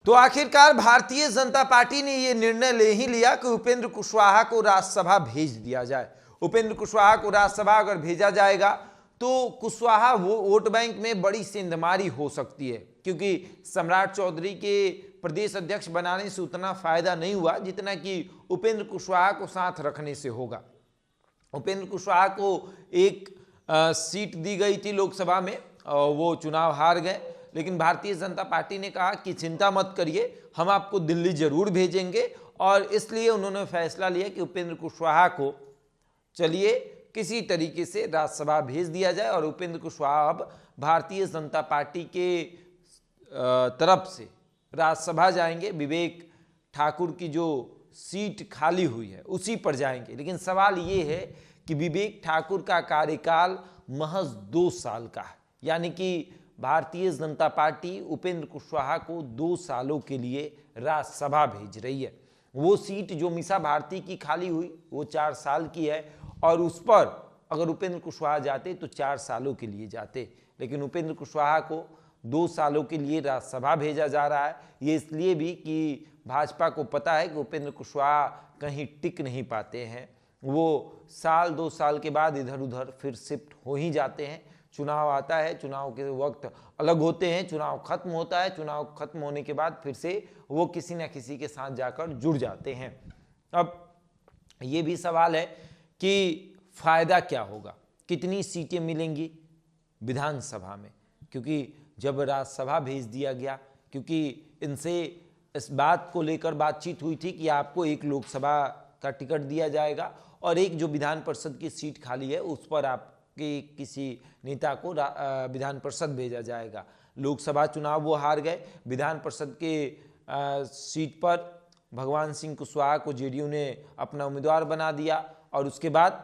तो आखिरकार भारतीय जनता पार्टी ने यह निर्णय ले ही लिया कि उपेंद्र कुशवाहा को राज्यसभा भेज दिया जाए। उपेंद्र कुशवाहा को राज्यसभा अगर भेजा जाएगा तो कुशवाहा वोट बैंक में बड़ी सेंधमारी हो सकती है, क्योंकि सम्राट चौधरी के प्रदेश अध्यक्ष बनाने से उतना फायदा नहीं हुआ जितना कि उपेंद्र कुशवाहा को साथ रखने से होगा। उपेंद्र कुशवाहा को एक सीट दी गई थी लोकसभा में, वो चुनाव हार गए, लेकिन भारतीय जनता पार्टी ने कहा कि चिंता मत करिए, हम आपको दिल्ली जरूर भेजेंगे, और इसलिए उन्होंने फैसला लिया कि उपेंद्र कुशवाहा को चलिए किसी तरीके से राज्यसभा भेज दिया जाए। और उपेंद्र कुशवाहा अब भारतीय जनता पार्टी के तरफ से राज्यसभा जाएंगे। विवेक ठाकुर की जो सीट खाली हुई है उसी पर जाएंगे। लेकिन सवाल ये है कि विवेक ठाकुर का कार्यकाल महज 2 साल का है, यानी कि भारतीय जनता पार्टी उपेंद्र कुशवाहा को 2 सालों के लिए राज्यसभा भेज रही है। वो सीट जो मीसा भारती की खाली हुई वो 4 साल की है, और उस पर अगर उपेंद्र कुशवाहा जाते तो 4 सालों के लिए जाते, लेकिन उपेंद्र कुशवाहा को 2 सालों के लिए राज्यसभा भेजा जा रहा है। ये इसलिए भी कि भाजपा को पता है कि उपेंद्र कुशवाहा कहीं टिक नहीं पाते हैं, वो साल 2 साल के बाद इधर उधर फिर शिफ्ट हो ही जाते हैं। चुनाव आता है, चुनाव के वक्त अलग होते हैं, चुनाव खत्म होता है, चुनाव खत्म होने के बाद फिर से वो किसी न किसी के साथ जाकर जुड़ जाते हैं। अब ये भी सवाल है कि फायदा क्या होगा, कितनी सीटें मिलेंगी विधानसभा में, क्योंकि जब राज्यसभा भेज दिया गया, क्योंकि इनसे इस बात को लेकर बातचीत हुई थी कि आपको एक लोकसभा का टिकट दिया जाएगा और एक जो विधान परिषद की सीट खाली है उस पर आपके किसी नेता को विधान परिषद भेजा जाएगा। लोकसभा चुनाव वो हार गए, विधान परिषद के सीट पर भगवान सिंह कुशवाहा को जेडीयू ने अपना उम्मीदवार बना दिया, और उसके बाद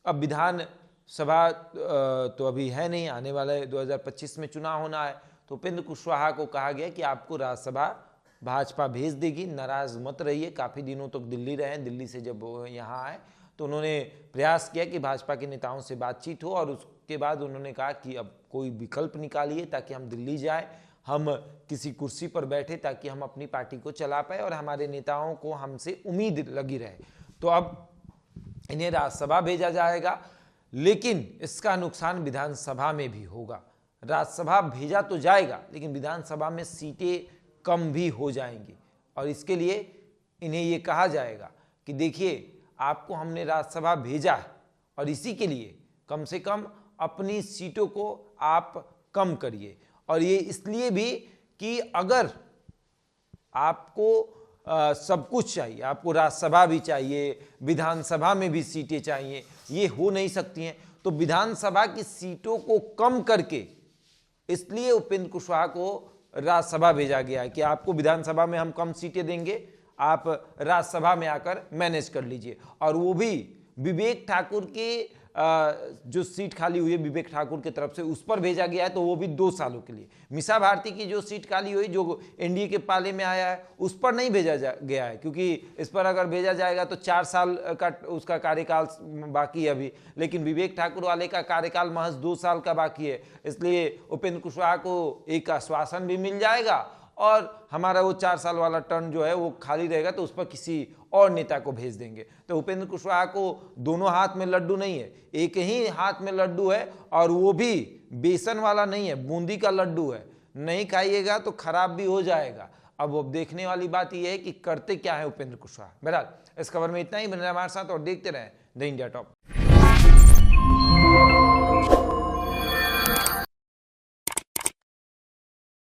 अब विधान सभा तो अभी है नहीं, आने वाले 2025 में चुनाव होना है। तो उपेंद्र कुशवाहा को कहा गया कि आपको राज्यसभा भाजपा भेज देगी, नाराज मत रहिए। काफ़ी दिनों तक दिल्ली रहे, दिल्ली से जब वो यहाँ आए तो उन्होंने प्रयास किया कि भाजपा के नेताओं से बातचीत हो, और उसके बाद उन्होंने कहा कि अब कोई विकल्प निकालिए ताकि हम दिल्ली जाएं, हम किसी कुर्सी पर बैठे ताकि हम अपनी पार्टी को चला पाए और हमारे नेताओं को हमसे उम्मीद लगी रहे। तो अब इन्हें राज्यसभा भेजा जाएगा, लेकिन इसका नुकसान विधानसभा में भी होगा। राज्यसभा भेजा तो जाएगा, लेकिन विधानसभा में सीटें कम भी हो जाएंगी, और इसके लिए इन्हें ये कहा जाएगा कि देखिए आपको हमने राज्यसभा भेजा है, और इसी के लिए कम से कम अपनी सीटों को आप कम करिए। और ये इसलिए भी कि अगर आपको सब कुछ चाहिए, आपको राज्यसभा भी चाहिए, विधानसभा में भी सीटें चाहिए, ये हो नहीं सकती हैं, तो विधानसभा की सीटों को कम करके इसलिए उपेंद्र कुशवाहा को राज्यसभा भेजा गया है कि आपको विधानसभा में हम कम सीटें देंगे, आप राज्यसभा में आकर मैनेज कर लीजिए। और वो भी विवेक ठाकुर के जो सीट खाली हुई है विवेक ठाकुर की तरफ से उस पर भेजा गया है, तो वो भी 2 सालों के लिए। मीसा भारती की जो सीट खाली हुई जो एनडीए के पाले में आया है उस पर नहीं भेजा गया है, क्योंकि इस पर अगर भेजा जाएगा तो 4 साल का उसका कार्यकाल बाकी है अभी, लेकिन विवेक ठाकुर वाले का कार्यकाल महज 2 साल का बाकी है। इसलिए उपेंद्र कुशवाहा को एक आश्वासन भी मिल जाएगा, और हमारा वो 4 साल वाला टर्न जो है वो खाली रहेगा, तो उस पर किसी और नेता को भेज देंगे। तो उपेंद्र कुशवाहा को दोनों हाथ में लड्डू नहीं है, एक ही हाथ में लड्डू है, और वो भी बेसन वाला नहीं है, बूंदी का लड्डू है। नहीं खाइएगा तो खराब भी हो जाएगा। अब देखने वाली बात यह है कि करते क्या है उपेंद्र कुशवाहा। बहरहाल इस खबर में इतना ही। बने रहिए हमारे साथ और देखते रहें द इंडिया टॉप।